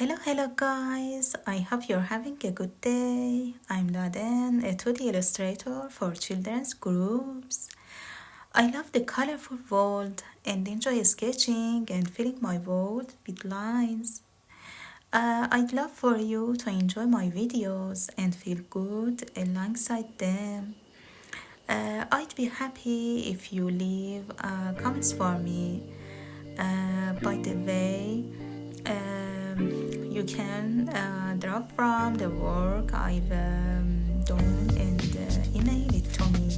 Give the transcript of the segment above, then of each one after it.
Hello guys, I hope you're having a good day. I'm Laden, a 2D illustrator for children's groups. I love the colorful world and enjoy sketching and filling my world with lines. I'd love for you to enjoy my videos and feel good alongside them. I'd be happy if you leave comments for me. By the way, you can draw from the work I've done and email it to me.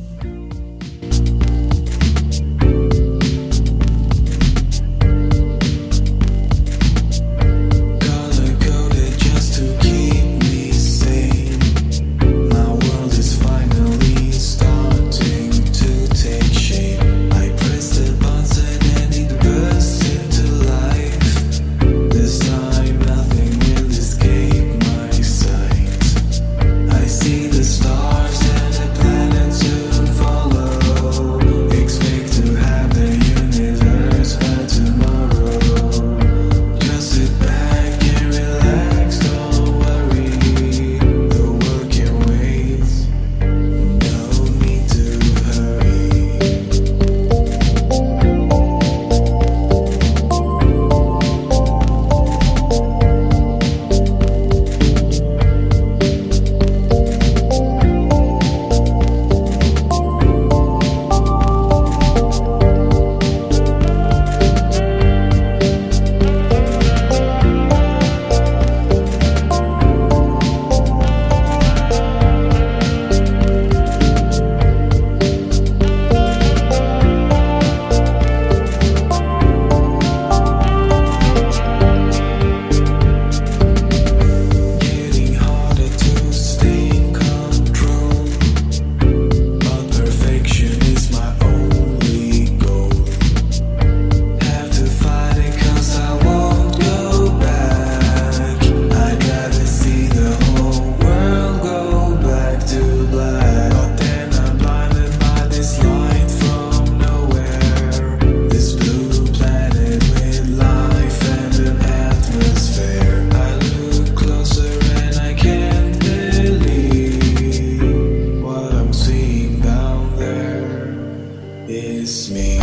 It's me.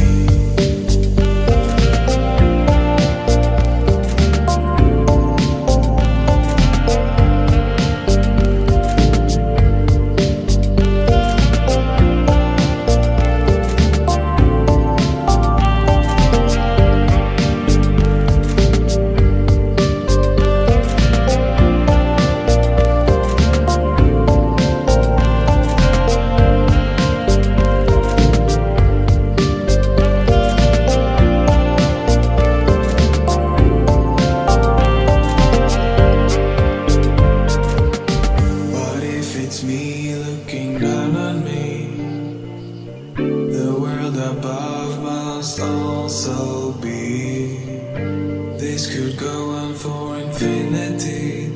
Above must also be. This could go on for infinity.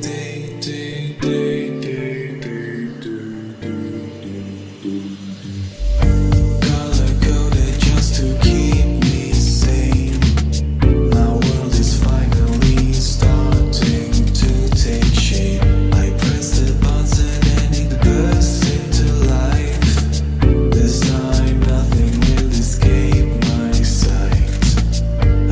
Color coded just to keep me sane. My world is finally starting to take shape. I press the button and it bursts into life. This time nothing will escape my sight.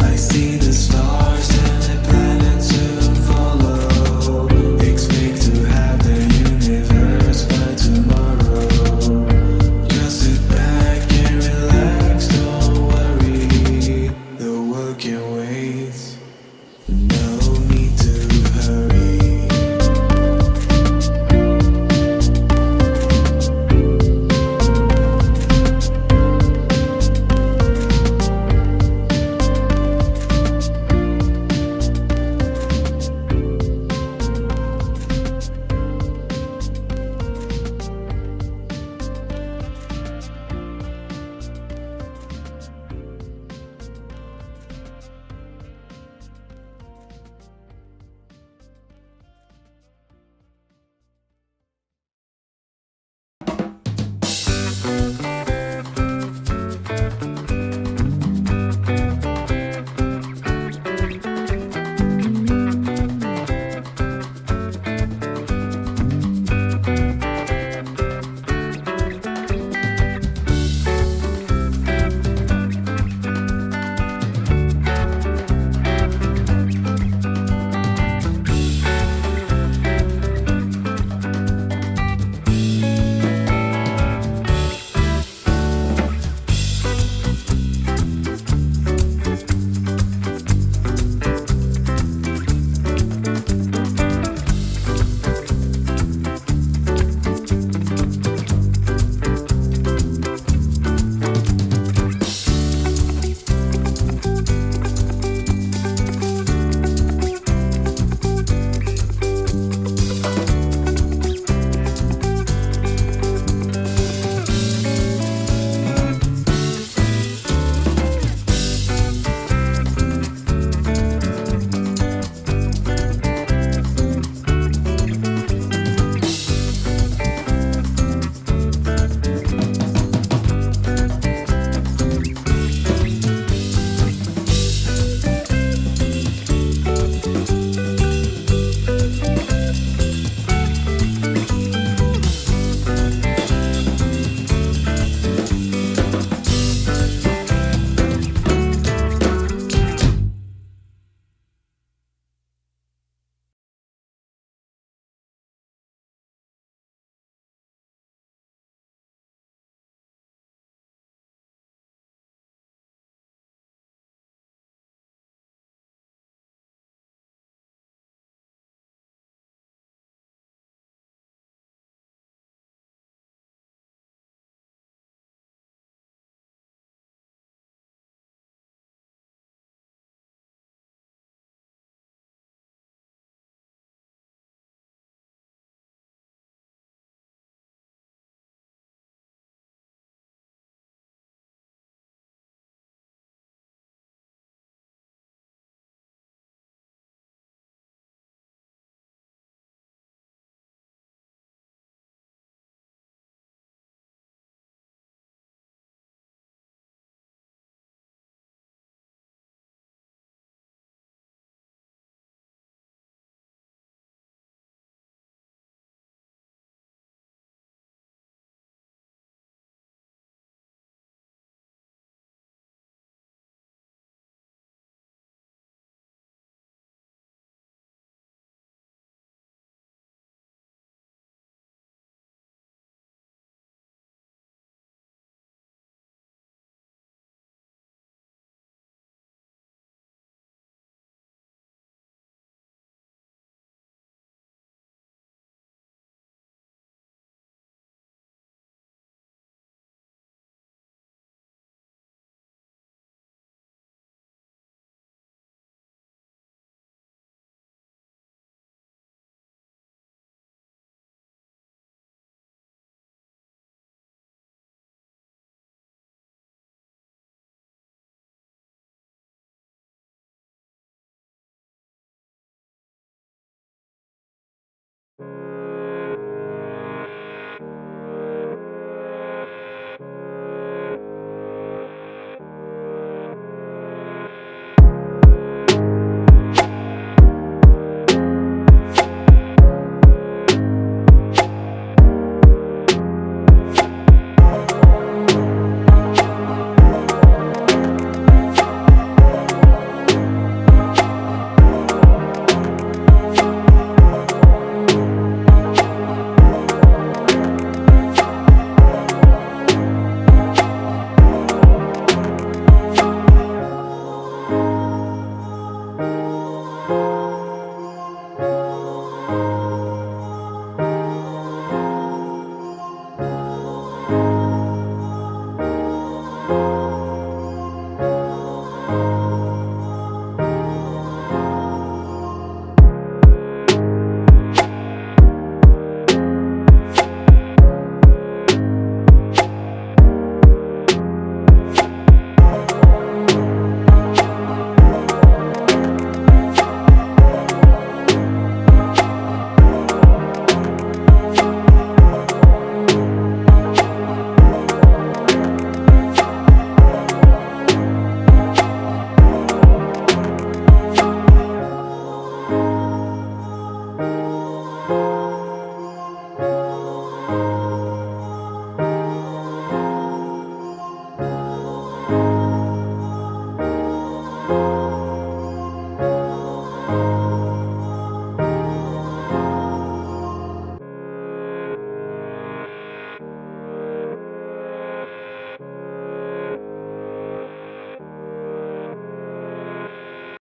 I see the stars and the planets soon follow. Expect to have the universe by tomorrow. Just sit back and relax, don't worry. The world can wait.